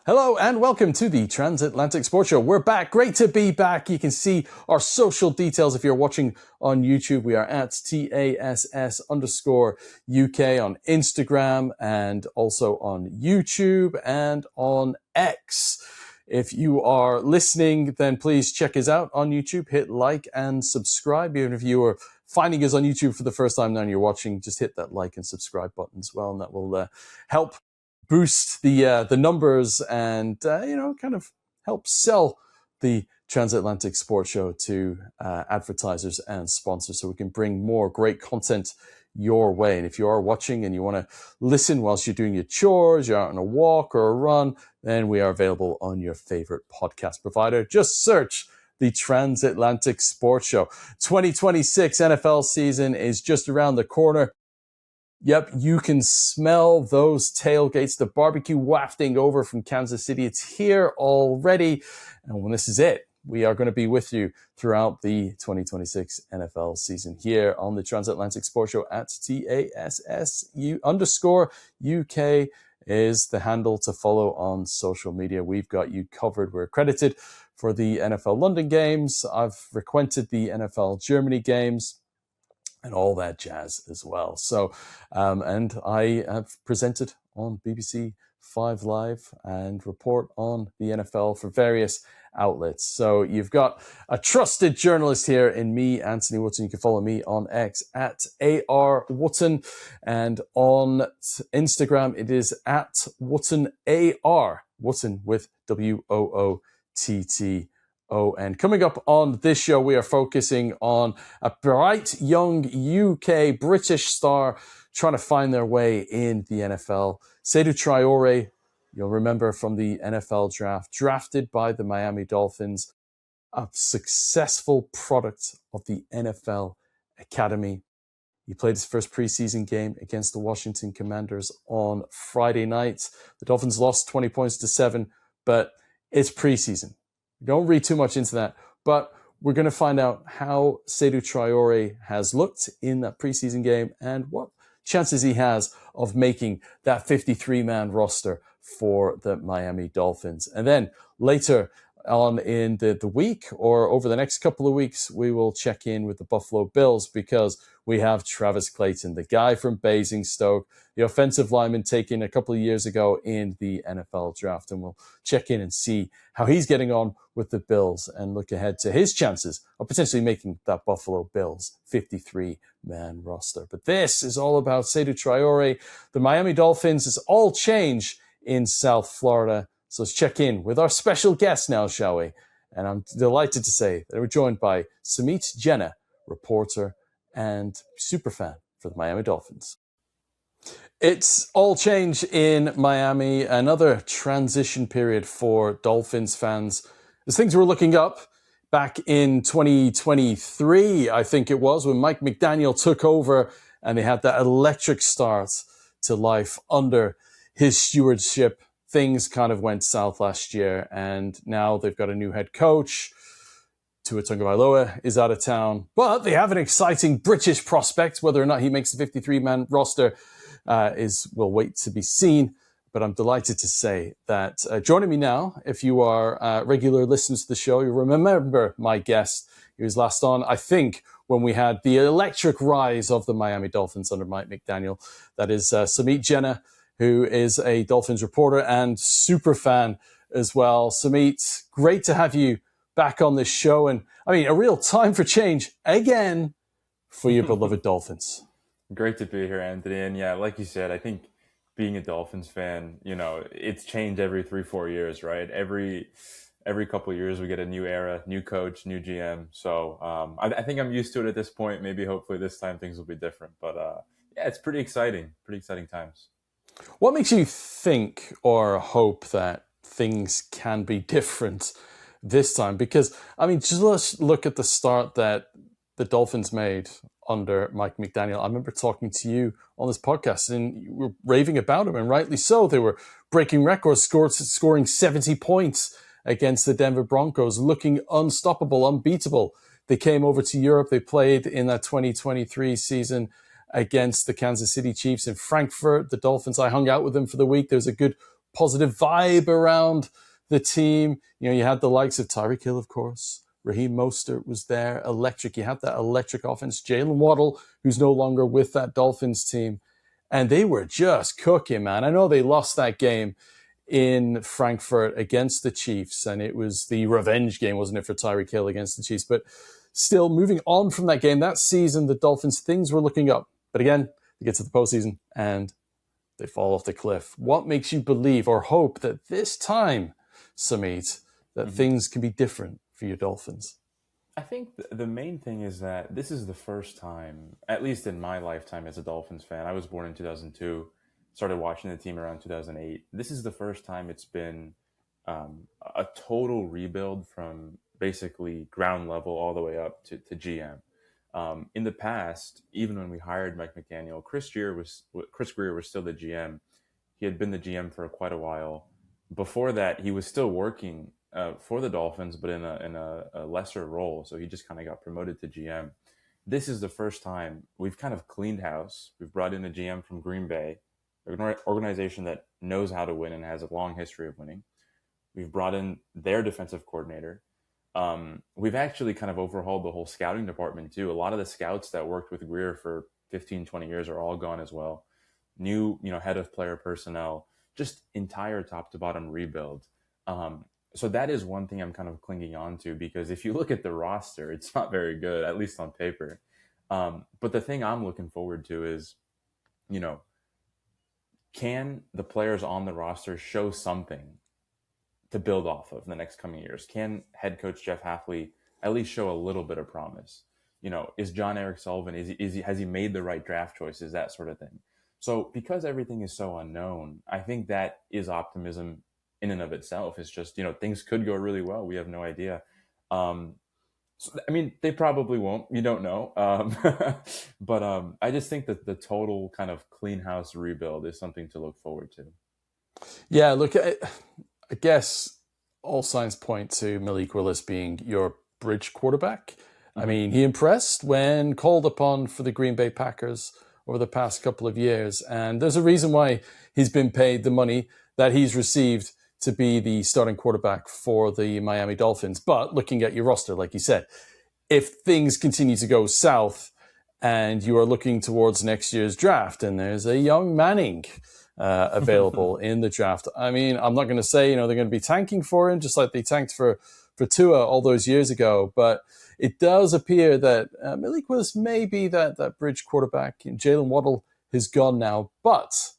Hello and welcome to the Transatlantic Sports Show. We're back. Great to be back. You can see our social details if you're watching on YouTube. We are at TASS_UK on Instagram and also on YouTube and on X. If you are listening, then please check us out on YouTube. Hit like and subscribe. Even if you are finding us on YouTube for the first time now and you're watching, just hit that like and subscribe button as well, and that will help boost the numbers and kind of help sell the Transatlantic Sports Show to advertisers and sponsors, so we can bring more great content your way. And if you are watching and you want to listen whilst you're doing your chores, you're out on a walk or a run, then we are available on your favorite podcast provider. Just search the Transatlantic Sports Show. 2026 NFL season is just around the corner. Yep, you can smell those tailgates, the barbecue wafting over from Kansas City. It's here already. And when this is it, we are going to be with you throughout the 2026 NFL season here on the Transatlantic Sports Show at TASSU_UK is the handle to follow on social media. We've got you covered. We're accredited for the NFL London games. I've frequented the NFL Germany games and all that jazz as well. So, and I have presented on BBC 5 Live and report on the NFL for various outlets. So you've got a trusted journalist here in me, Anthony Wootton. You can follow me on X at AR_Wootton, and on Instagram it is at WoottonAR, Wootton with WOOTT. And coming up on this show, we are focusing on a bright young UK British star trying to find their way in the NFL. Seydou Traore, you'll remember from the NFL draft, drafted by the Miami Dolphins, a successful product of the NFL Academy. He played his first preseason game against the Washington Commanders on Friday night. The Dolphins lost 20 points to 7, but it's preseason. Don't read too much into that, but we're going to find out how Seydou Traore has looked in that preseason game and what chances he has of making that 53-man roster for the Miami Dolphins. And then later on in the week or over the next couple of weeks, we will check in with the Buffalo Bills because we have Travis Clayton, the guy from Basingstoke, the offensive lineman taken a couple of years ago in the NFL draft. And we'll check in and see how he's getting on with the Bills and look ahead to his chances of potentially making that Buffalo Bills 53-man roster. But this is all about Seydou Traore. The Miami Dolphins is all change in South Florida. So let's check in with our special guest now, shall we? And I'm delighted to say that we're joined by Sumeet Jena, reporter and superfan for the Miami Dolphins. It's all change in Miami, another transition period for Dolphins fans. As things were looking up back in 2023, I think it was, when Mike McDaniel took over and they had that electric start to life under his stewardship. Things kind of went south last year, and now they've got a new head coach. Tua Tagovailoa is out of town, but they have an exciting British prospect. Whether or not he makes the 53-man roster will wait to be seen. But I'm delighted to say that joining me now, if you are regular listeners to the show, you remember my guest. He was last on, I think, when we had the electric rise of the Miami Dolphins under Mike McDaniel. That is Sumeet Jena, who is a Dolphins reporter and super fan as well. Sumeet, great to have you back on this show. And I mean, a real time for change again for your beloved Dolphins. Great to be here, Anthony. And yeah, like you said, I think being a Dolphins fan, it's changed every 3-4 years, right? Every couple of years we get a new era, new coach, new GM. So I think I'm used to it at this point. Maybe hopefully this time things will be different. But yeah, it's pretty exciting times. What makes you think or hope that things can be different this time? Because, I mean, just look at the start that the Dolphins made under Mike McDaniel. I remember talking to you on this podcast and you were raving about him, and rightly so. They were breaking records, scoring 70 points against the Denver Broncos, looking unstoppable, unbeatable. They came over to Europe. They played in that 2023 season against the Kansas City Chiefs in Frankfurt. The Dolphins, I hung out with them for the week. There was a good positive vibe around the team. You had the likes of Tyreek Hill, of course. Raheem Mostert was there, electric. You had that electric offense. Jalen Waddle, who's no longer with that Dolphins team. And they were just cooking, man. I know they lost that game in Frankfurt against the Chiefs, and it was the revenge game, wasn't it, for Tyreek Hill against the Chiefs? But still, moving on from that game, that season, the Dolphins, things were looking up. But again, they get to the postseason, and they fall off the cliff. What makes you believe or hope that this time, Sumeet, that things can be different for your Dolphins? I think the main thing is that this is the first time, at least in my lifetime as a Dolphins fan. I was born in 2002, started watching the team around 2008. This is the first time it's been a total rebuild from basically ground level all the way up to GM. In the past, even when we hired Mike McDaniel, Chris Greer was still the GM. He had been the GM for quite a while. Before that, he was still working for the Dolphins, but in a lesser role. So he just kind of got promoted to GM. This is the first time we've kind of cleaned house. We've brought in a GM from Green Bay, an organization that knows how to win and has a long history of winning. We've brought in their defensive coordinator. We've actually kind of overhauled the whole scouting department too. A lot of the scouts that worked with Greer for 15, 20 years are all gone as well. New, head of player personnel, just entire top to bottom rebuild. So that is one thing I'm kind of clinging on to, because if you look at the roster, it's not very good, at least on paper. But the thing I'm looking forward to is, can the players on the roster show something to build off of in the next coming years? Can head coach Jeff Hafley at least show a little bit of promise? Is John Eric Sullivan, has he made the right draft choices, that sort of thing? So because everything is so unknown, I think that is optimism in and of itself. It's just, things could go really well. We have no idea. They probably won't. You don't know. But I just think that the total kind of clean house rebuild is something to look forward to. Yeah, look, I guess all signs point to Malik Willis being your bridge quarterback. I mean, he impressed when called upon for the Green Bay Packers over the past couple of years. And there's a reason why he's been paid the money that he's received to be the starting quarterback for the Miami Dolphins. But looking at your roster, like you said, if things continue to go south and you are looking towards next year's draft and there's a young Manning available in the draft, I'm not going to say, they're going to be tanking for him just like they tanked for Tua all those years ago. But it does appear that Malik Willis may be that bridge quarterback. And Jalen Waddle is gone now. But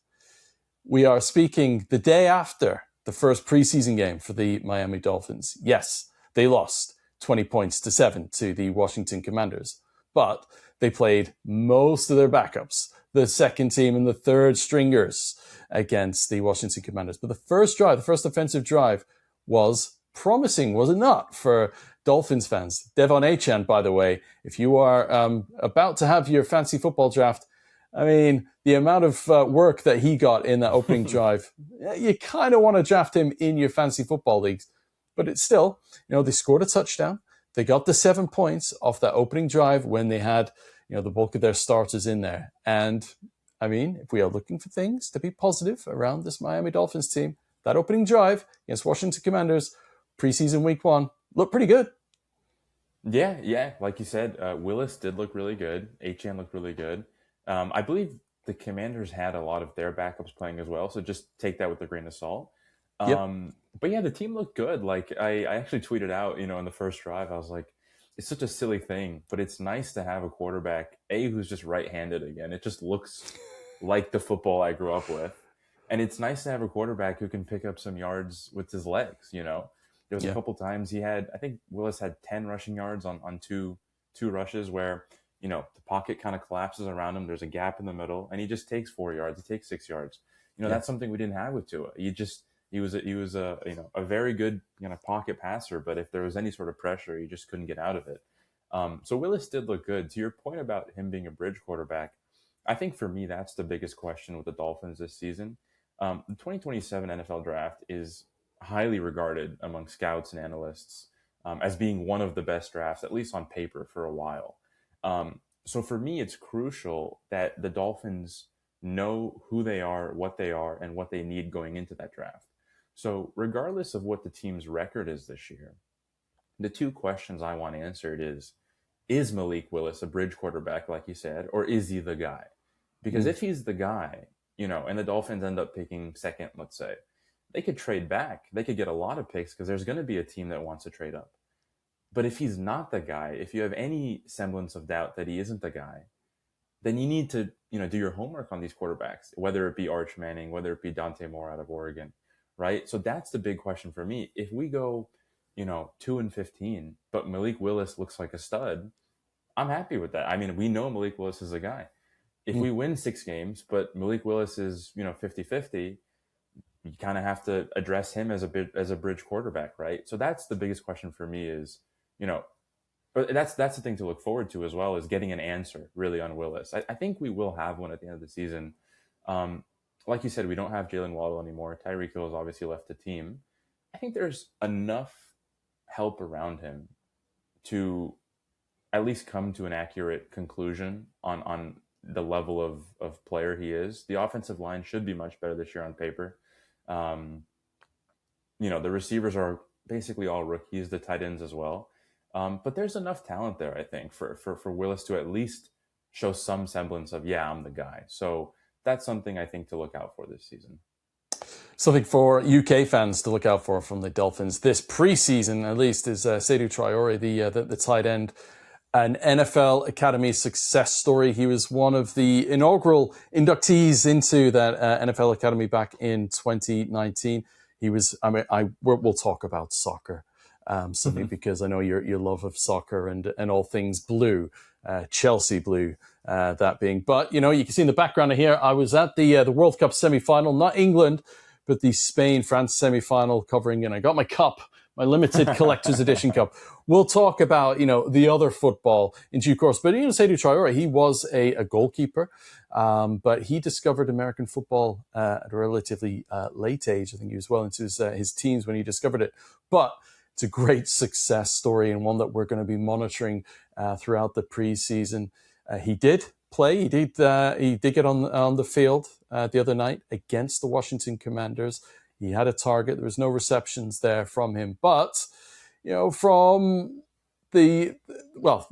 we are speaking the day after the first preseason game for the Miami Dolphins. Yes, they lost 20 points to 7 to the Washington Commanders, but they played most of their backups, the second team and the third stringers, against the Washington Commanders. But the first offensive drive was promising, was it not, for Dolphins fans? Devon Achane, by the way, if you are about to have your fantasy football draft, the amount of work that he got in that opening drive, you kind of want to draft him in your fantasy football leagues. But it's still, they scored a touchdown. They got the 7 points off that opening drive when they had, the bulk of their starters in there. And, if we are looking for things to be positive around this Miami Dolphins team, that opening drive against Washington Commanders, preseason week 1, looked pretty good. Yeah. Like you said, Willis did look really good. Achane looked really good. I believe the Commanders had a lot of their backups playing as well, so just take that with a grain of salt. But yeah, the team looked good. Like I actually tweeted out, in the first drive, I was like, it's such a silly thing, but it's nice to have a quarterback, who's just right-handed again. It just looks like the football I grew up with. And it's nice to have a quarterback who can pick up some yards with his legs, There was a couple times I think Willis had 10 rushing yards on two rushes where, the pocket kind of collapses around him. There's a gap in the middle, and he just takes 4 yards. He takes 6 yards. That's something we didn't have with Tua. He was a very good pocket passer, but if there was any sort of pressure, he just couldn't get out of it. So Willis did look good. To your point about him being a bridge quarterback, I think for me that's the biggest question with the Dolphins this season. The 2027 NFL draft is highly regarded among scouts and analysts as being one of the best drafts, at least on paper, for a while. So for me, it's crucial that the Dolphins know who they are, and what they need going into that draft. So regardless of what the team's record is this year, the two questions I want answered is Malik Willis a bridge quarterback, like you said, or is he the guy? Because if he's the guy, and the Dolphins end up picking second, let's say, they could trade back. They could get a lot of picks because there's going to be a team that wants to trade up. But if he's not the guy, if you have any semblance of doubt that he isn't the guy, then you need to, do your homework on these quarterbacks, whether it be Arch Manning, whether it be Dante Moore out of Oregon, right? So that's the big question for me. If we go, 2-15, but Malik Willis looks like a stud, I'm happy with that. I mean, we know Malik Willis is a guy. If we win 6 games, but Malik Willis is, 50-50, you kind of have to address him as a bridge quarterback, right? So that's the biggest question for me is, but that's the thing to look forward to as well, is getting an answer really on Willis. I think we will have one at the end of the season. Like you said, we don't have Jalen Waddle anymore. Tyreek Hill has obviously left the team. I think there's enough help around him to at least come to an accurate conclusion on the level of player he is. The offensive line should be much better this year on paper. The receivers are basically all rookies, the tight ends as well. But there's enough talent there, I think, for Willis to at least show some semblance of, I'm the guy. So that's something I think to look out for this season. Something for UK fans to look out for from the Dolphins this preseason, at least, is Seydou Traore, the tight end, an NFL Academy success story. He was one of the inaugural inductees into that NFL Academy back in 2019. He was, we'll talk about soccer. Something because I know your love of soccer and all things blue, Chelsea blue, that being. But, you can see in the background here, I was at the World Cup semi-final, not England, but the Spain-France semi-final covering, and I got my cup, my limited collector's edition cup. We'll talk about, the other football in due course. But, Seydou Traore, he was a goalkeeper, but he discovered American football at a relatively late age. I think he was well into his teens when he discovered it. But it's a great success story and one that we're going to be monitoring throughout the preseason. He did play. He did get on the field the other night against the Washington Commanders. He had a target. There was no receptions there from him. But, from the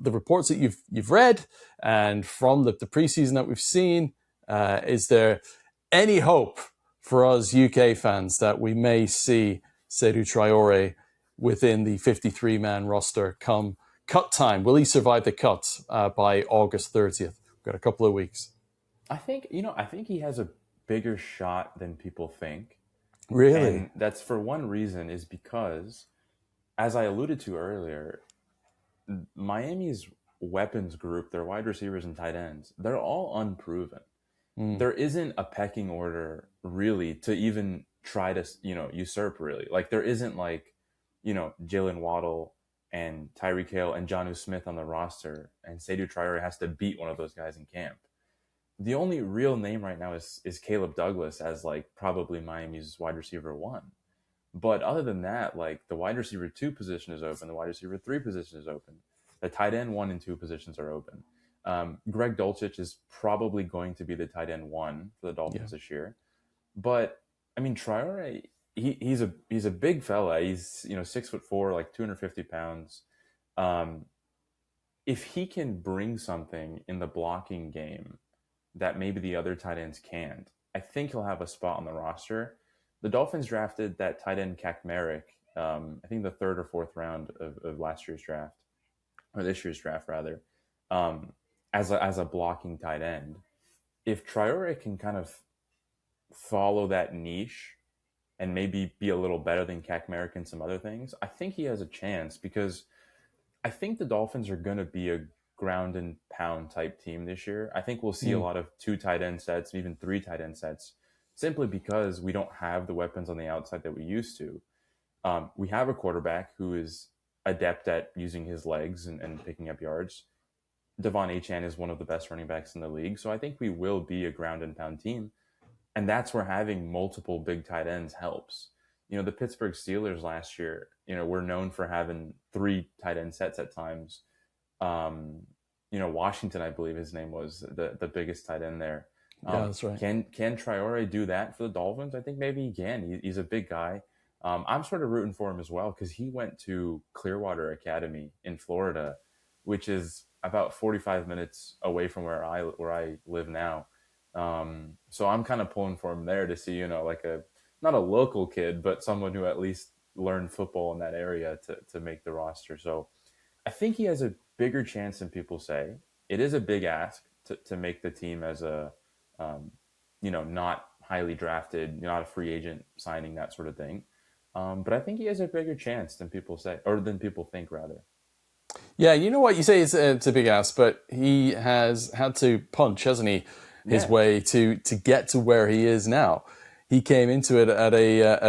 reports that you've read and from the preseason that we've seen, is there any hope for us UK fans that we may see Seydou Traore within the 53-man roster come cut time? Will he survive the cut by August 30th? We've got a couple of weeks. I think he has a bigger shot than people think. Really? And that's for one reason, is because, as I alluded to earlier, Miami's weapons group, their wide receivers and tight ends, they're all unproven. There isn't a pecking order really to even try to, usurp really. Like there isn't like, Jalen Waddle and Tyreek Hill and Jonnu Smith on the roster, and Seydou Traore has to beat one of those guys in camp. The only real name right now is Caleb Douglas as like probably Miami's wide receiver 1. But other than that, like the wide receiver 2 position is open, the wide receiver 3 position is open, the tight end 1 and 2 positions are open. Greg Dulcich is probably going to be the tight end 1 for the Dolphins this year. But I mean, Traore, he's a big fella. He's 6'4", like 250 pounds. If he can bring something in the blocking game that maybe the other tight ends can't, I think he'll have a spot on the roster. The Dolphins drafted that tight end Kaczmarek, I think the 3rd or 4th round of last year's draft, or this year's draft rather, as a blocking tight end. If Traore can kind of follow that niche and maybe be a little better than Kaczmarek and some other things, I think he has a chance, because I think the Dolphins are going to be a ground and pound type team this year. I think we'll see a lot of 2 tight end sets, even 3 tight end sets, simply because we don't have the weapons on the outside that we used to. We have a quarterback who is adept at using his legs and picking up yards. Devon Achane is one of the best running backs in the league. So I think we will be a ground and pound team. And that's where having multiple big tight ends helps. The Pittsburgh Steelers last year, were known for having 3 tight end sets at times. Washington, I believe his name was the biggest tight end there. Yeah, that's right. Can Traore do that for the Dolphins? I think maybe he can. He's a big guy. I'm sort of rooting for him as well because he went to Clearwater Academy in Florida, which is about 45 minutes away from where I live now. So I'm kind of pulling for him there to see, like not a local kid, but someone who at least learned football in that area to make the roster. So I think he has a bigger chance than people say. It is a big ask to make the team as a, um, not highly drafted, not a free agent signing, that sort of thing. But I think he has a bigger chance than people say, or than people think, rather. Yeah, you know what you say it's a big ask, but he has had to punch, hasn't he, his Yeah. way to get to where he is now. He came into it at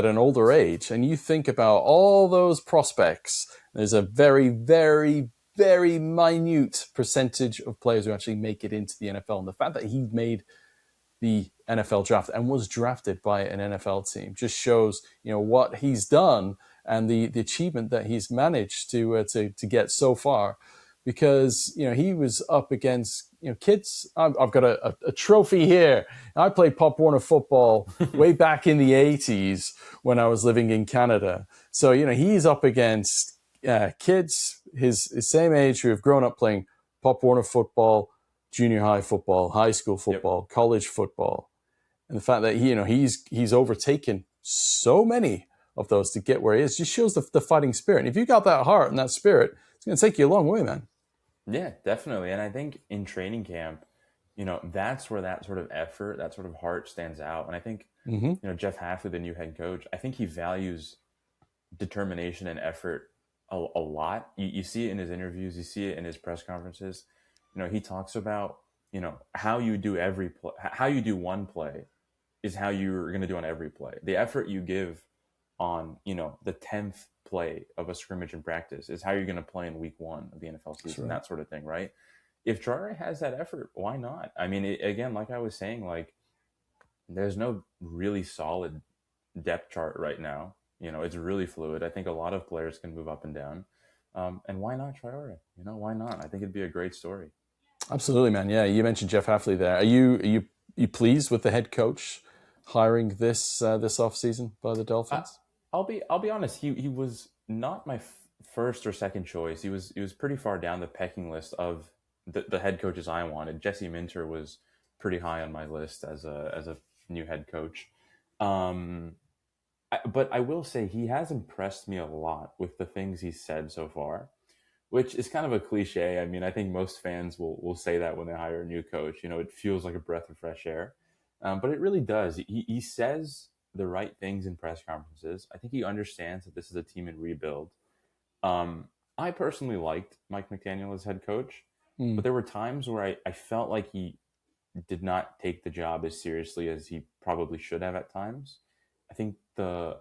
an older age, and you think about all those prospects. There's a very, very, very minute percentage of players who actually make it into the NFL, and the fact that he made the NFL draft and was drafted by an NFL team just shows what he's done and the achievement that he's managed to get so far, because he was up against kids. I've got a trophy here. I played Pop Warner football way back in the 80s when I was living in Canada. So he's up against kids his same age who have grown up playing Pop Warner football, junior high football, high school football, college football, and the fact that he's overtaken so many of those to get where he is just shows the fighting spirit. And if you got that heart and that spirit, it's going to take you a long way, man. Yeah, definitely. And I think in training camp, that's where that sort of effort, that sort of heart stands out. And I think, Jeff Hafley, the new head coach, I think he values determination and effort a lot. You see it in his interviews, you see it in his press conferences. He talks about, how you do every play, how you do one play is how you're going to do on every play. The effort you give on, the 10th play of a scrimmage in practice is how you're going to play in week 1 of the NFL season, that sort of thing, right? If Traore has that effort, why not? I mean, again, like I was saying, like, there's no really solid depth chart right now. It's really fluid. I think a lot of players can move up and down. And why not Traore? Why not? I think it'd be a great story. Absolutely, man. Yeah, you mentioned Jeff Hafley there. Are you pleased with the head coach hiring this offseason by the Dolphins? I'll be honest. He was not my first or second choice. He was pretty far down the pecking list of the head coaches I wanted. Jesse Minter was pretty high on my list as a new head coach. But I will say he has impressed me a lot with the things he's said so far, which is kind of a cliche. I mean, I think most fans will say that when they hire a new coach. It feels like a breath of fresh air, but it really does. He says the right things in press conferences. I think he understands that this is a team in rebuild. I personally liked Mike McDaniel as head coach, but there were times where I felt like he did not take the job as seriously as he probably should have at times. I think the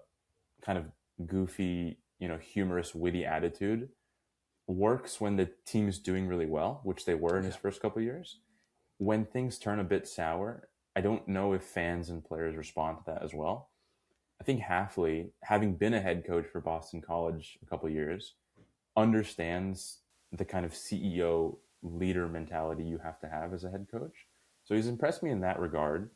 kind of goofy, humorous, witty attitude works when the team is doing really well, which they were in his first couple of years. When things turn a bit sour, I don't know if fans and players respond to that as well. I think Hafley, having been a head coach for Boston College a couple of years, understands the kind of CEO leader mentality you have to have as a head coach. So he's impressed me in that regard.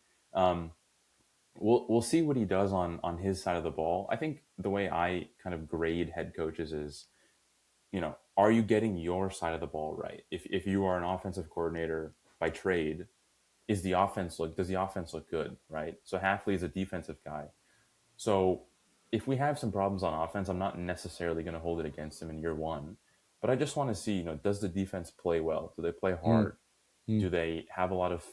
We'll see what he does on his side of the ball. I think the way I kind of grade head coaches is, are you getting your side of the ball right? If you are an offensive coordinator by trade, does the offense look good, right? So Hafley is a defensive guy. So if we have some problems on offense, I'm not necessarily going to hold it against him in year 1, but I just want to see, does the defense play well? Do they play hard? Do they have a lot of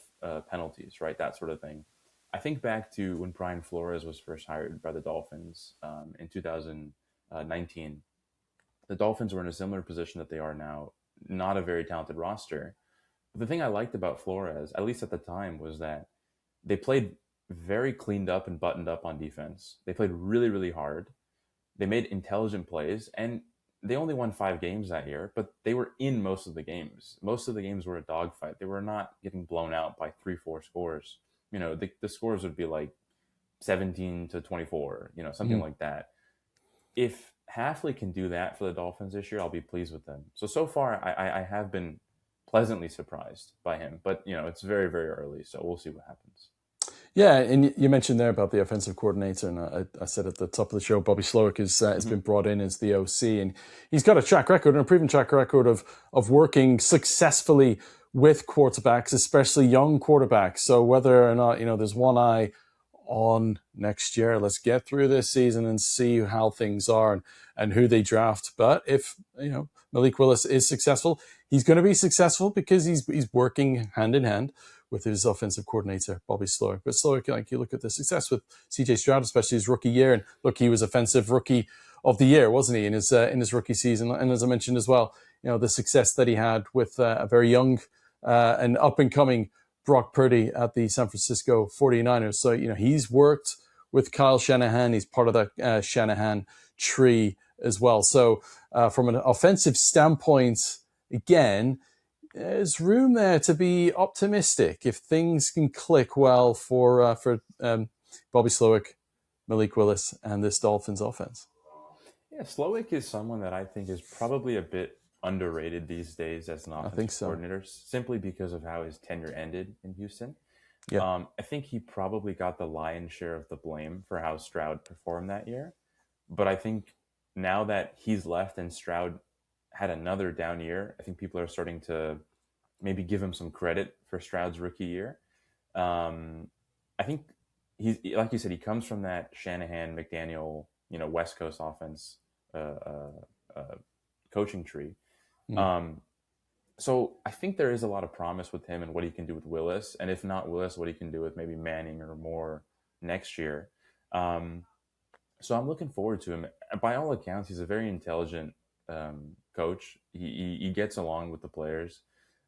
penalties, right? That sort of thing. I think back to when Brian Flores was first hired by the Dolphins in 2019. The Dolphins were in a similar position that they are now, not a very talented roster. But the thing I liked about Flores, at least at the time, was that they played very cleaned up and buttoned up on defense. They played really, really hard. They made intelligent plays, and they only won 5 games that year, but they were in most of the games. Most of the games were a dogfight. They were not getting blown out by 3-4 scores. The scores would be like 17-24, something like that. If Hafley can do that for the Dolphins this year, I'll be pleased with them. So far, I have been pleasantly surprised by him. But, it's very, very early, so we'll see what happens. Yeah, and you mentioned there about the offensive coordinator, and I said at the top of the show, Bobby Slowik has been brought in as the OC, and he's got a track record, and a proven track record of working successfully with quarterbacks, especially young quarterbacks. So whether or not, there's one eye on next year, let's get through this season and see how things are and who they draft. But if, Malik Willis is successful, he's going to be successful because he's working hand in hand with his offensive coordinator, Bobby Slowik. But Slowik, like, you look at the success with CJ Stroud, especially his rookie year, and look, he was offensive rookie of the year, wasn't he, in his rookie season? And as I mentioned as well, the success that he had with a very young and up-and-coming Brock Purdy at the San Francisco 49ers. So, he's worked with Kyle Shanahan. He's part of that Shanahan tree as well. So from an offensive standpoint, again, there's room there to be optimistic if things can click well for Bobby Slowik, Malik Willis, and this Dolphins offense. Yeah, Slowik is someone that I think is probably a bit underrated these days as an offensive coordinator, simply because of how his tenure ended in Houston. Yeah. I think he probably got the lion's share of the blame for how Stroud performed that year. But I think now that he's left and Stroud had another down year, I think people are starting to maybe give him some credit for Stroud's rookie year. I think he's, like you said, he comes from that Shanahan, McDaniel, West Coast offense coaching tree. So I think there is a lot of promise with him and what he can do with Willis. And if not Willis, what he can do with maybe Manning or Moore next year. So I'm looking forward to him. By all accounts, he's a very intelligent coach. He gets along with the players.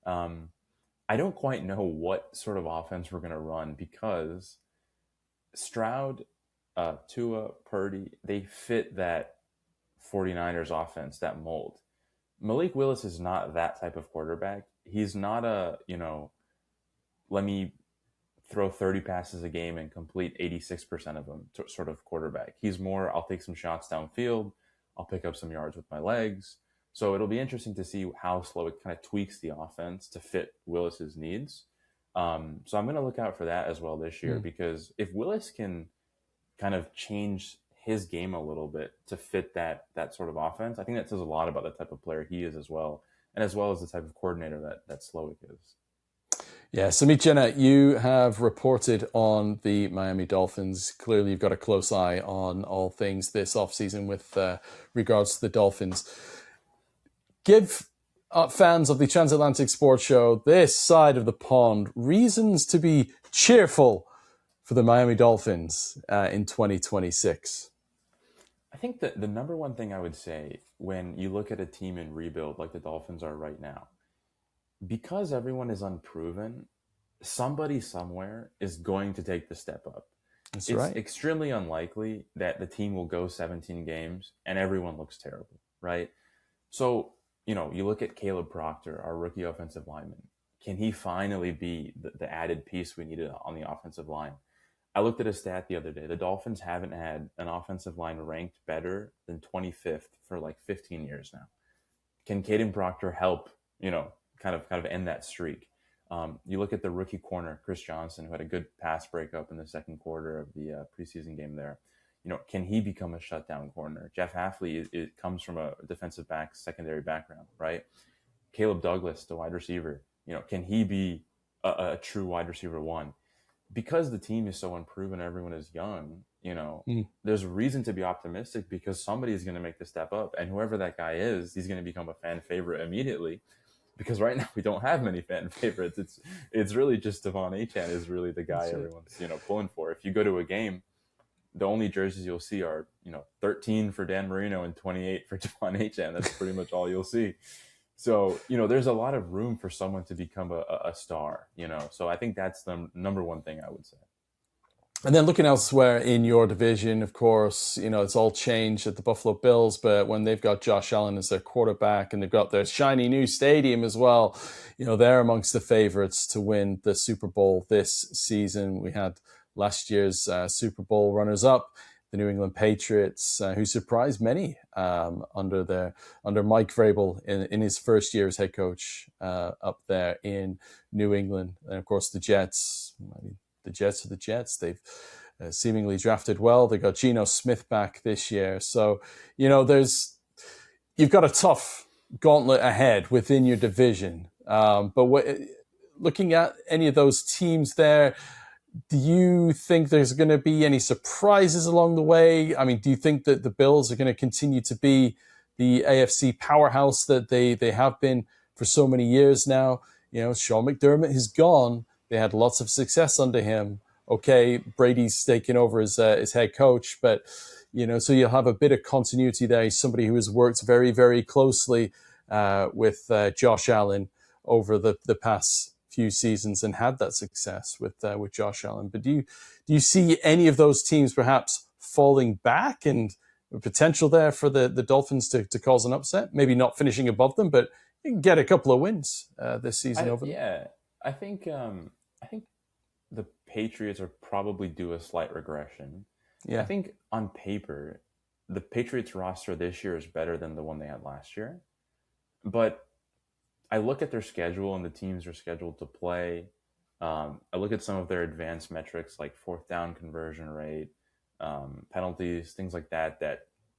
I don't quite know what sort of offense we're going to run because Stroud, Tua, Purdy, they fit that 49ers offense, that mold. Malik Willis is not that type of quarterback. He's not a, let me throw 30 passes a game and complete 86% of them sort of quarterback. He's more, I'll take some shots downfield. I'll pick up some yards with my legs. So it'll be interesting to see how Slowik kind of tweaks the offense to fit Willis's needs. So I'm going to look out for that as well this year, because if Willis can kind of change his game a little bit to fit that sort of offense, I think that says a lot about the type of player he is as well, and as well as the type of coordinator that Slowik is. Yeah, Sumeet Jena, you have reported on the Miami Dolphins. Clearly, you've got a close eye on all things this offseason with regards to the Dolphins. Give fans of the Transatlantic Sports Show this side of the pond reasons to be cheerful for the Miami Dolphins in 2026. I think that the number one thing I would say when you look at a team in rebuild like the Dolphins are right now, because everyone is unproven, somebody somewhere is going to take the step up. It's right. Extremely unlikely that the team will go 17 games and everyone looks terrible, right? So, you look at Caleb Proctor, our rookie offensive lineman. Can he finally be the added piece we needed on the offensive line? I looked at a stat the other day. The Dolphins haven't had an offensive line ranked better than 25th for like 15 years now. Can Caden Proctor help, kind of end that streak? You look at the rookie corner, Chris Johnson, who had a good pass breakup in the second quarter of the preseason game there. Can he become a shutdown corner? Jeff Hafley, it comes from a defensive back secondary background, right? Caleb Douglas, the wide receiver, can he be a true wide receiver one? Because the team is so unproven, everyone is young, there's reason to be optimistic because somebody is going to make the step up. And whoever that guy is, he's going to become a fan favorite immediately. Because right now we don't have many fan favorites. It's really just Devon Achane is really the guy everyone's, pulling for. If you go to a game, the only jerseys you'll see are, 13 for Dan Marino and 28 for Devon Achane. That's pretty much all you'll see. So, there's a lot of room for someone to become a star, So I think that's the number one thing I would say. And then looking elsewhere in your division, of course, it's all changed at the Buffalo Bills, but when they've got Josh Allen as their quarterback and they've got their shiny new stadium as well, they're amongst the favorites to win the Super Bowl this season. We had last year's Super Bowl runners-up, the New England Patriots, who surprised many under Mike Vrabel in his first year as head coach up there in New England. And of course, the Jets. I mean, the Jets are the Jets. They've seemingly drafted well. They got Geno Smith back this year. So, you've got a tough gauntlet ahead within your division. But looking at any of those teams there, do you think there's going to be any surprises along the way? I mean, do you think that the Bills are going to continue to be the AFC powerhouse that they have been for so many years now? Sean McDermott is gone. They had lots of success under him. Okay, Brady's taken over as head coach, but so you'll have a bit of continuity there. He's somebody who has worked very, very closely with Josh Allen over the past few seasons and had that success with Josh Allen. But do you see any of those teams perhaps falling back, and potential there for the Dolphins to cause an upset? Maybe not finishing above them, but get a couple of wins this season over them. Yeah, I think the Patriots are probably due a slight regression. Yeah. I think on paper, the Patriots roster this year is better than the one they had last year. But I look at their schedule and the teams are scheduled to play. I look at some of their advanced metrics like fourth down conversion rate, penalties, things like that,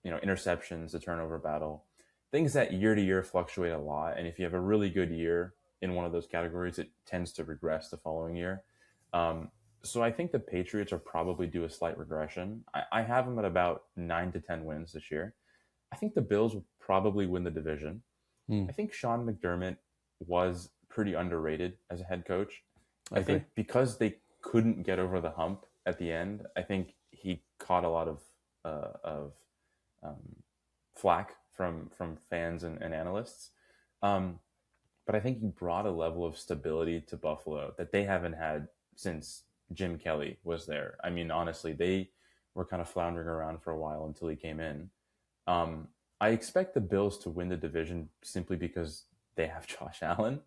interceptions, the turnover battle, things that year to year fluctuate a lot. And if you have a really good year in one of those categories, it tends to regress the following year. So I think the Patriots are probably due a slight regression. I have them at about 9 to 10 wins this year. I think the Bills will probably win the division. I think Sean McDermott was pretty underrated as a head coach. I think because they couldn't get over the hump at the end, I think he caught a lot of flack from fans and analysts. But I think he brought a level of stability to Buffalo that they haven't had since Jim Kelly was there. I mean, honestly, they were kind of floundering around for a while until he came in. I expect the Bills to win the division simply because they have Josh Allen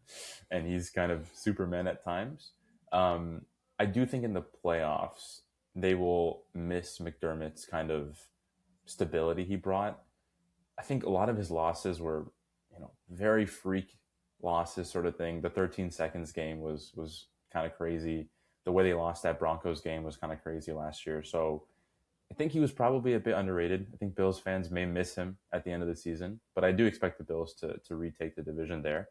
and he's kind of Superman at times. I do think in the playoffs, they will miss McDermott's kind of stability he brought. I think a lot of his losses were, very freak losses sort of thing. The 13 seconds game was kind of crazy. The way they lost that Broncos game was kind of crazy last year. So I think he was probably a bit underrated. I think Bills fans may miss him at the end of the season, but I do expect the Bills to retake the division there.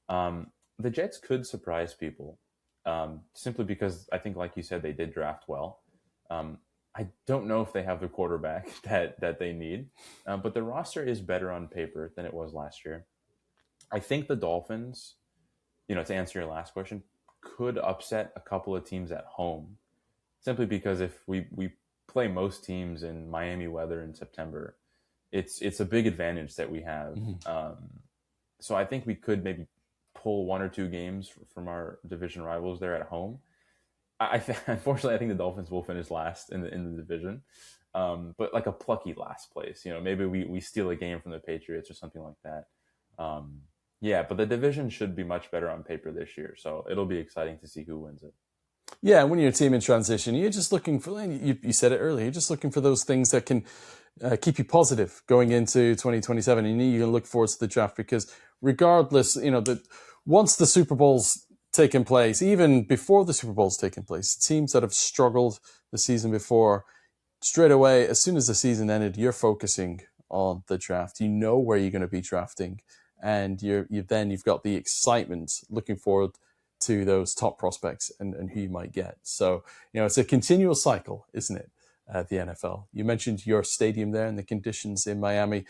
The Jets could surprise people simply because I think, like you said, they did draft well. I don't know if they have the quarterback that they need, but the roster is better on paper than it was last year. I think the Dolphins, to answer your last question, could upset a couple of teams at home simply because if we play most teams in Miami weather in September, it's a big advantage that we have. Mm-hmm. So I think we could maybe pull one or two games from our division rivals there at home. Unfortunately, I think the Dolphins will finish last in the division, but like a plucky last place. Maybe we steal a game from the Patriots or something like that. But the division should be much better on paper this year, so it'll be exciting to see who wins it. Yeah, when you're a team in transition, you're just looking for, you said it earlier, you're just looking for those things that can keep you positive going into 2027. And you can look forward to the draft because regardless, once the Super Bowl's taken place, even before the Super Bowl's taken place, teams that have struggled the season before, straight away, as soon as the season ended, you're focusing on the draft. You know where you're going to be drafting, and you've got the excitement looking forward to those top prospects and who you might get. So, it's a continual cycle, isn't it, the NFL? You mentioned your stadium there and the conditions in Miami.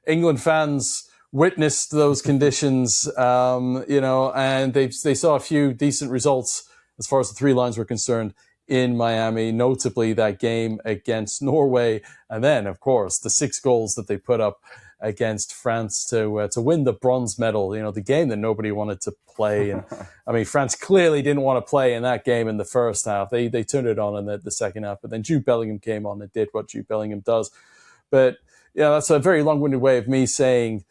England fans witnessed those conditions, and they saw a few decent results as far as the three lines were concerned in Miami, notably that game against Norway. And then, of course, the 6 goals that they put up against France to win the bronze medal, the game that nobody wanted to play. And I mean, France clearly didn't want to play in that game in the first half. They turned it on in the second half, but then Jude Bellingham came on and did what Jude Bellingham does. But that's a very long-winded way of me saying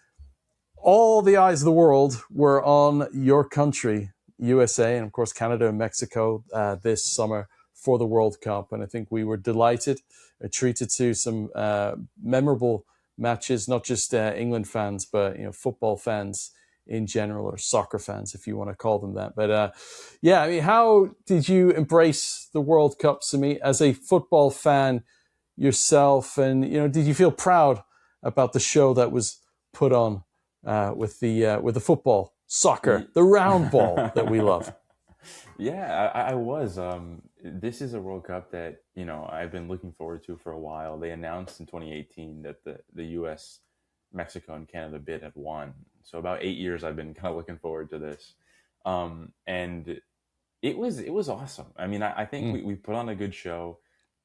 all the eyes of the world were on your country, USA, and of course Canada and Mexico this summer for the World Cup. And I think we were delighted, treated to some memorable matches, not just England fans, but football fans in general, or soccer fans, if you want to call them that. But yeah, I mean, how did you embrace the World Cup, Sumeet, as a football fan yourself? And did you feel proud about the show that was put on with the football, soccer, the round ball that we love? Yeah, I was. This is a World Cup that I've been looking forward to for a while. They announced in 2018 that the U.S., Mexico, and Canada bid had won. So about 8 years I've been kind of looking forward to this, and it was awesome. I mean, I think we put on a good show.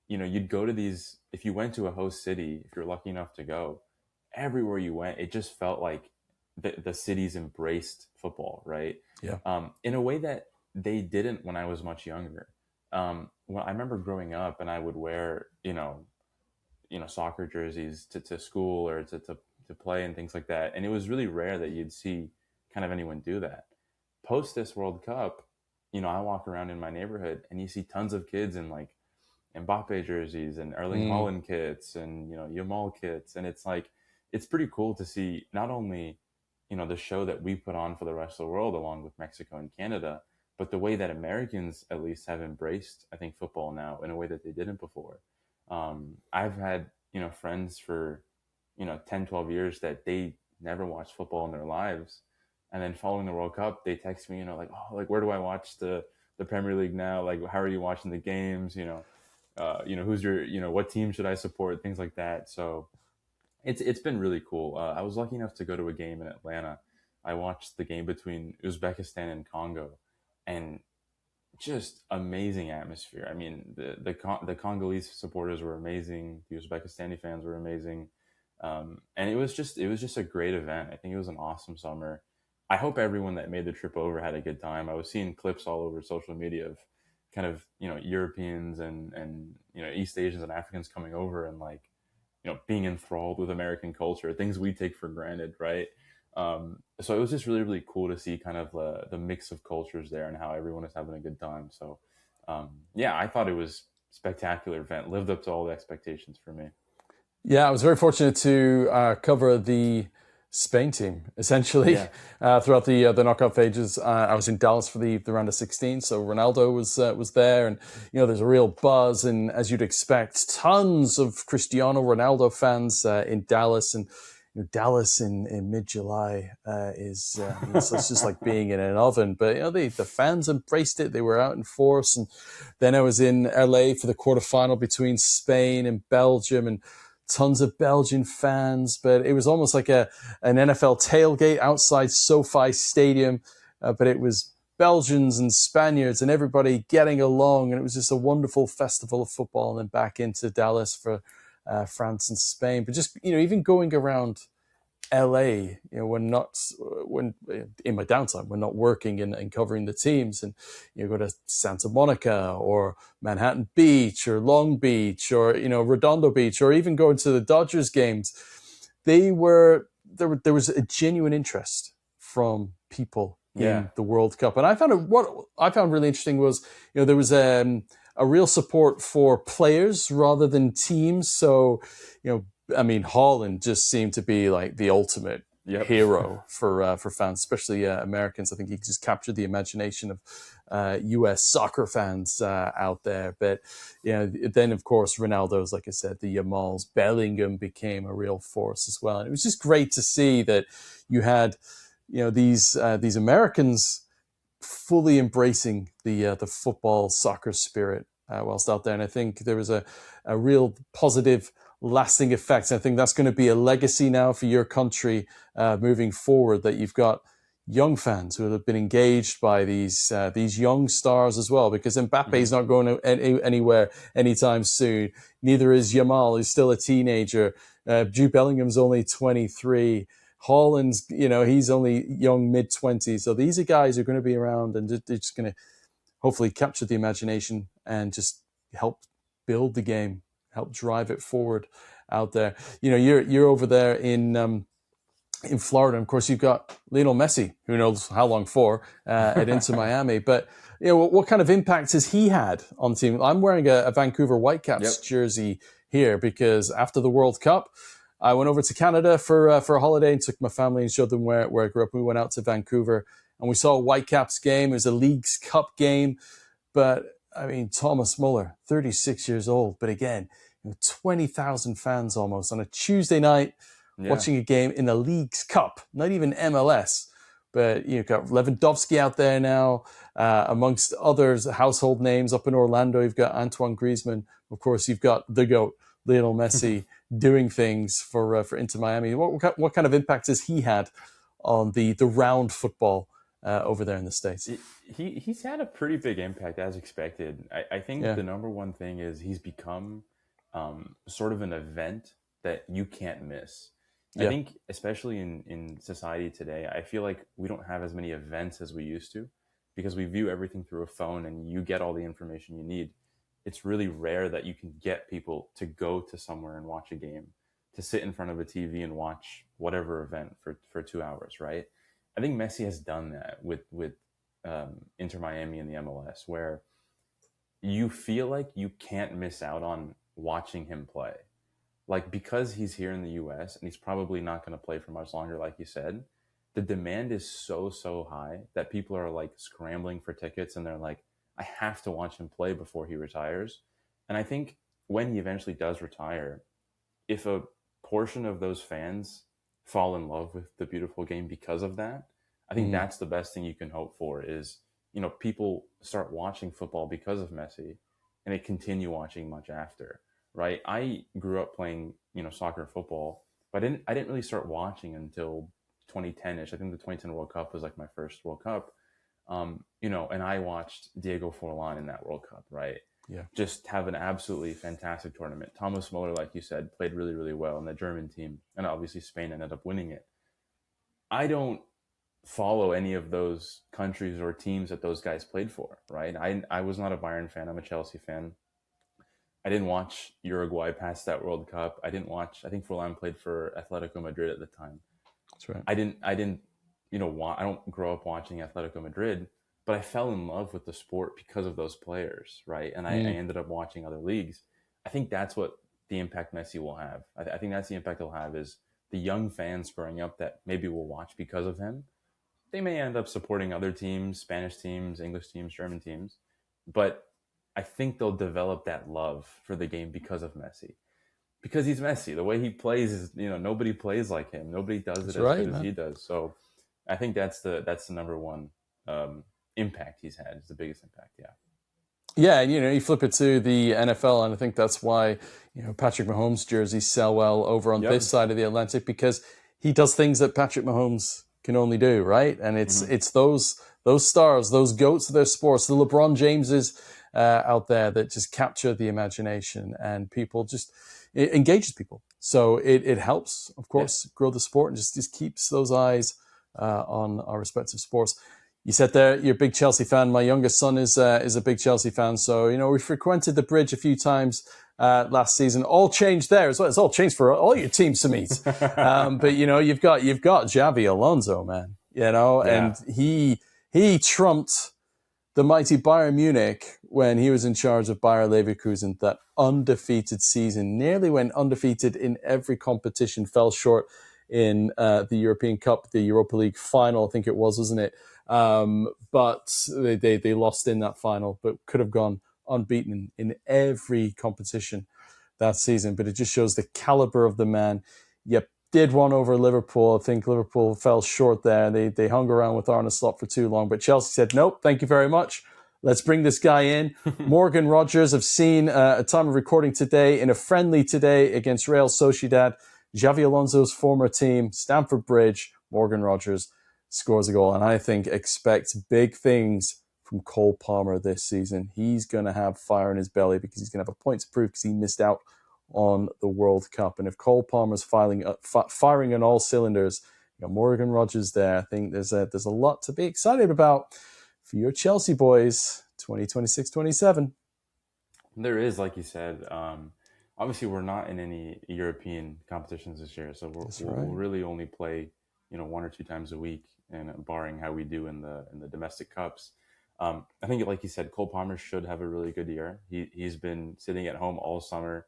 You'd go to these, if you went to a host city, if you're lucky enough to go, everywhere you went, it just felt like the cities embraced football, right? Yeah. In a way that they didn't when I was much younger. When I remember growing up, and I would wear, soccer jerseys to school or to play and things like that. And it was really rare that you'd see kind of anyone do that. Post this World Cup, I walk around in my neighborhood and you see tons of kids in like Mbappe jerseys and Erling Haaland kits and, Yamal kits. And it's like, it's pretty cool to see not only, the show that we put on for the rest of the world along with Mexico and Canada, but the way that Americans at least have embraced, I think, football now in a way that they didn't before. I've had, friends for, 10, 12 years that they never watched football in their lives. And then following the World Cup, they text me, where do I watch the Premier League now? Like, how are you watching the games? Who's your, what team should I support? Things like that. So it's been really cool. I was lucky enough to go to a game in Atlanta. I watched the game between Uzbekistan and Congo, and just amazing atmosphere. I mean, the Congolese supporters were amazing. The Uzbekistani fans were amazing. And it was just a great event. I think it was an awesome summer. I hope everyone that made the trip over had a good time. I was seeing clips all over social media of kind of, Europeans and East Asians and Africans coming over and like, being enthralled with American culture, things we take for granted, right? So it was just really, really cool to see kind of the mix of cultures there and how everyone is having a good time. So yeah, I thought it was a spectacular event, lived up to all the expectations for me. Yeah, I was very fortunate to cover the Spain team, essentially, throughout the knockout phases. I was in Dallas for the round of 16, so Ronaldo was there, and there's a real buzz, and as you'd expect, tons of Cristiano Ronaldo fans in Dallas, and Dallas in mid-July is it's just like being in an oven. But the fans embraced it; they were out in force, and then I was in LA for the quarterfinal between Spain and Belgium, and tons of Belgian fans, but it was almost like an NFL tailgate outside SoFi Stadium, but it was Belgians and Spaniards and everybody getting along, and it was just a wonderful festival of football. And then back into Dallas for France and Spain. But just even going around LA, when in my downtime, when not working and covering the teams, and go to Santa Monica or Manhattan Beach or Long Beach or Redondo Beach, or even going to the Dodgers games, there was a genuine interest from people in the World Cup. And what I found really interesting was there was a real support for players rather than teams. So I mean, Haaland just seemed to be like the ultimate hero for fans, especially Americans. I think he just captured the imagination of U.S. soccer fans out there. But then of course Ronaldo's, like I said, the Yamals, Bellingham became a real force as well, and it was just great to see that you had these Americans fully embracing the football soccer spirit whilst out there, and I think there was a real positive lasting effects. I think that's going to be a legacy now for your country moving forward, that you've got young fans who have been engaged by these young stars as well, because Mbappe is not going anywhere anytime soon. Neither is Yamal, who's still a teenager. Jude Bellingham's only 23. Haaland's, he's only young, mid-20s. So these are guys who are going to be around, and they're just going to hopefully capture the imagination and just help build the game, help drive it forward out there. You're over there in Florida. Of course, you've got Lionel Messi, who knows how long for, at Inter Miami. But what kind of impact has he had on the team? I'm wearing a Vancouver Whitecaps jersey here because after the World Cup, I went over to Canada for a holiday and took my family and showed them where I grew up. We went out to Vancouver and we saw a Whitecaps game. It was a Leagues Cup game. But, I mean, Thomas Muller, 36 years old. But again, 20,000 fans almost on a Tuesday night watching a game in the Leagues Cup, not even MLS. But you've got Lewandowski out there now, amongst others, household names up in Orlando. You've got Antoine Griezmann. Of course, you've got the GOAT, Lionel Messi, doing things for Inter Miami. What kind of impact has he had on the round football over there in the States? He's had a pretty big impact, as expected. I think the number one thing is he's become sort of an event that you can't miss. I think, especially in society today, I feel like we don't have as many events as we used to because we view everything through a phone and you get all the information you need. It's really rare that you can get people to go to somewhere and watch a game, to sit in front of a TV and watch whatever event for 2 hours, right? I think Messi has done that with Inter Miami and the MLS, where you feel like you can't miss out on watching him play. Like, because he's here in the US and he's probably not going to play for much longer, like you said, the demand is so high that people are like scrambling for tickets and they're like, I have to watch him play before he retires. And I think when he eventually does retire, if a portion of those fans fall in love with the beautiful game because of that, I think that's the best thing you can hope for is, people start watching football because of Messi and they continue watching much after. Right. I grew up playing, soccer and football, but I didn't really start watching until 2010-ish. I think the 2010 World Cup was like my first World Cup. And I watched Diego Forlan in that World Cup, right? Yeah. Just have an absolutely fantastic tournament. Thomas Muller, like you said, played really, really well in the German team. And obviously Spain ended up winning it. I don't follow any of those countries or teams that those guys played for, right? I was not a Bayern fan. I'm a Chelsea fan. I didn't watch Uruguay past that World Cup. I think Forlan played for Atletico Madrid at the time. That's right. I didn't, I don't grow up watching Atletico Madrid, but I fell in love with the sport because of those players, right? And I ended up watching other leagues. I think that's what the impact Messi will have. I think that's the impact he'll have is the young fans growing up that maybe will watch because of him. They may end up supporting other teams, Spanish teams, English teams, German teams, but I think they'll develop that love for the game because of Messi. Because he's Messi. The way he plays is, nobody plays like him. Nobody does it as good as he does. So I think that's the number one impact he's had. It's the biggest impact, Yeah, and you flip it to the NFL, and I think that's why Patrick Mahomes' jerseys sell well over on this side of the Atlantic because he does things that Patrick Mahomes can only do, right? And it's those stars, those goats of their sports, the LeBron Jameses out there that just capture the imagination and it engages people. So it helps, of course, grow the sport and just keeps those eyes on our respective sports. You said there you're a big Chelsea fan. My youngest son is a big Chelsea fan. So, we frequented the bridge a few times last season. All changed there as well. It's all changed for all your teams, Sumeet. But, you've got Xavi Alonso, man, and he trumped the mighty Bayern Munich when he was in charge of Bayer Leverkusen, that undefeated season, nearly went undefeated in every competition, fell short in the European Cup, the Europa League final, I think it was, wasn't it? But they lost in that final, but could have gone unbeaten in every competition that season. But it just shows the caliber of the man. Yep. Did one over Liverpool. I think Liverpool fell short there. They hung around with Arne Slot for too long. But Chelsea said, nope, thank you very much. Let's bring this guy in. Morgan Rogers, I've seen a time of recording today in a friendly today against Real Sociedad. Xavi Alonso's former team, Stamford Bridge. Morgan Rogers scores a goal. And I think expect big things from Cole Palmer this season. He's going to have fire in his belly because he's going to have a point to prove because he missed out on the World Cup. And if Cole Palmer's firing on all cylinders, Morgan Rogers there, I think there's a lot to be excited about for your Chelsea boys, 2026-27. There is, like you said. Obviously, we're not in any European competitions this year, so we'll really only play, 1 or 2 times a week, and barring how we do in the domestic cups. I think, like you said, Cole Palmer should have a really good year. He's been sitting at home all summer.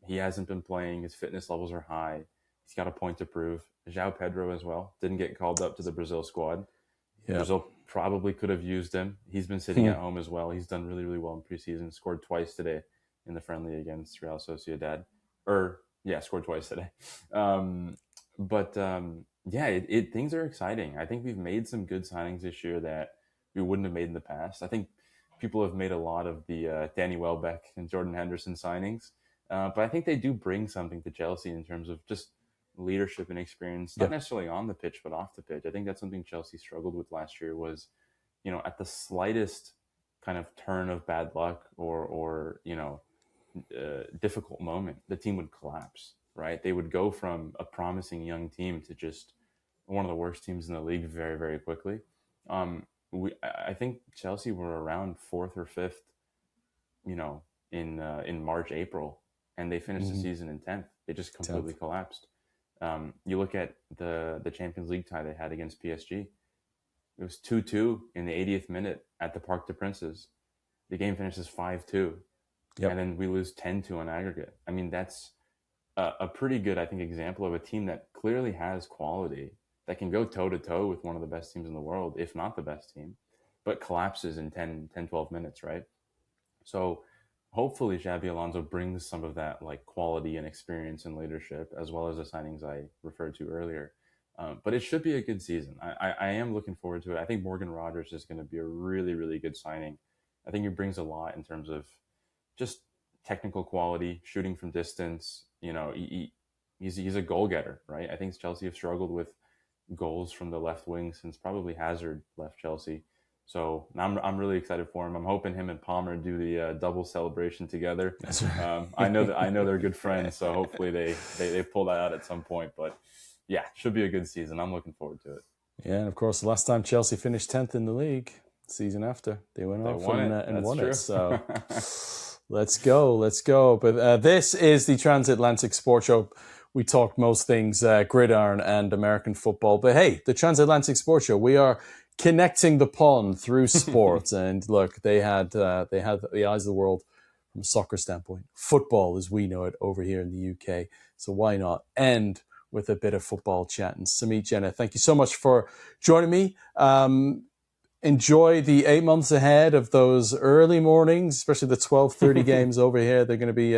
He hasn't been playing. His fitness levels are high. He's got a point to prove. João Pedro as well didn't get called up to the Brazil squad. Yeah. Brazil probably could have used him. He's been sitting at home as well. He's done really, really well in preseason. Scored twice today in the friendly against Real Sociedad. Scored twice today. Things are exciting. I think we've made some good signings this year that we wouldn't have made in the past. I think people have made a lot of the Danny Welbeck and Jordan Henderson signings, but I think they do bring something to Chelsea in terms of just leadership and experience, not necessarily on the pitch, but off the pitch. I think that's something Chelsea struggled with last year was, at the slightest kind of turn of bad luck or difficult moment, the team would collapse, right? They would go from a promising young team to just one of the worst teams in the league very, very quickly. I think Chelsea were around fourth or fifth, in March, April, and they finished the season in 10th. They just completely collapsed. You look at the Champions League tie they had against PSG. It was 2-2 in the 80th minute at the Parc des Princes. The game finishes 5-2, and then we lose 10-2 on aggregate. I mean, that's a pretty good, I think, example of a team that clearly has quality, that can go toe-to-toe with one of the best teams in the world, if not the best team, but collapses in 10-12 minutes, right? So hopefully Xabi Alonso brings some of that like quality and experience and leadership, as well as the signings I referred to earlier. But it should be a good season. I am looking forward to it. I think Morgan Rogers is going to be a really, really good signing. I think he brings a lot in terms of just technical quality, shooting from distance. He's a goal getter, right? I think Chelsea have struggled with goals from the left wing since probably Hazard left Chelsea. So I'm really excited for him. I'm hoping him and Palmer do the double celebration together. That's right. I know they're good friends, so hopefully they pull that out at some point. But yeah, should be a good season. I'm looking forward to it. Yeah, and of course, the last time Chelsea finished 10th in the league, the season after, they went off and won it. So let's go. But this is the Transatlantic Sports Show. We talk most things gridiron and American football. But hey, the Transatlantic Sports Show, we are connecting the pond through sports. And look, they had the eyes of the world from a soccer standpoint. Football as we know it over here in the UK. So why not end with a bit of football chat? And Sumeet Jena, thank you so much for joining me. Enjoy the 8 months ahead of those early mornings, especially the 12:30 games over here. They're going to be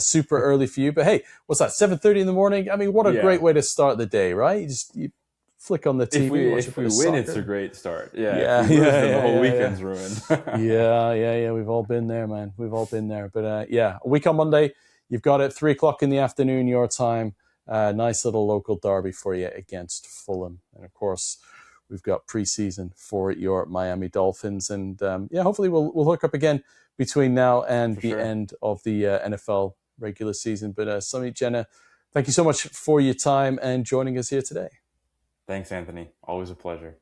super early for you. But hey, what's that, 7:30 in the morning? I mean, what a great way to start the day, right? You flick on the TV. If we win, it's a great start. The whole weekend's ruined. Yeah. We've all been there, man. We've all been there. But a week on Monday, you've got it 3:00 in the afternoon, your time. Nice little local derby for you against Fulham. And of course, we've got preseason for your Miami Dolphins. And hopefully we'll hook up again between now and the end of the NFL regular season. But Sumeet Jena, thank you so much for your time and joining us here today. Thanks, Anthony. Always a pleasure.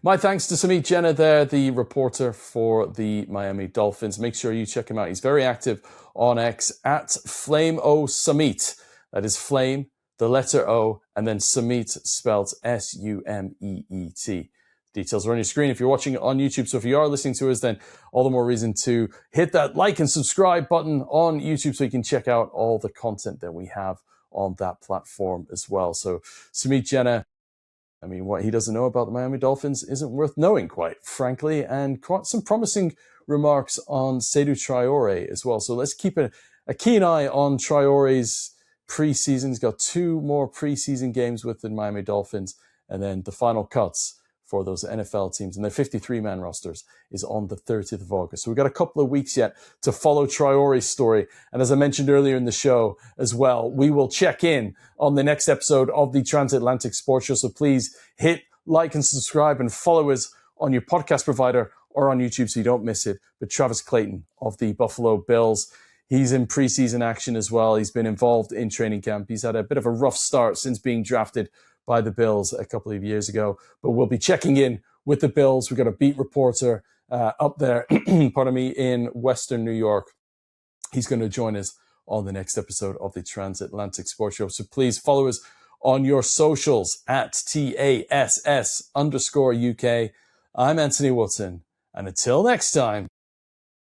My thanks to Sumeet Jena there, the reporter for the Miami Dolphins. Make sure you check him out. He's very active on X at FlameOSumeet. That is Flame, the letter O, and then Sumeet spelled Sumeet. Details are on your screen if you're watching it on YouTube. So if you are listening to us, then all the more reason to hit that like and subscribe button on YouTube so you can check out all the content that we have on that platform as well. So Sumeet Jena, I mean, what he doesn't know about the Miami Dolphins isn't worth knowing, quite frankly, and quite some promising remarks on Seydou Traore as well. So let's keep a keen eye on Traore's preseason. He's got 2 more preseason games with the Miami Dolphins, and then the final cuts for those NFL teams and their 53-man rosters is on the 30th of August. So we've got a couple of weeks yet to follow Traore's story. And as I mentioned earlier in the show as well, we will check in on the next episode of the Transatlantic Sports Show. So please hit like and subscribe and follow us on your podcast provider or on YouTube so you don't miss it. But Travis Clayton of the Buffalo Bills, he's in preseason action as well. He's been involved in training camp. He's had a bit of a rough start since being drafted by the Bills a couple of years ago. But we'll be checking in with the Bills. We've got a beat reporter up there, in Western New York. He's going to join us on the next episode of the Transatlantic Sports Show. So please follow us on your socials at TASS_UK. I'm Anthony Wootton, and until next time.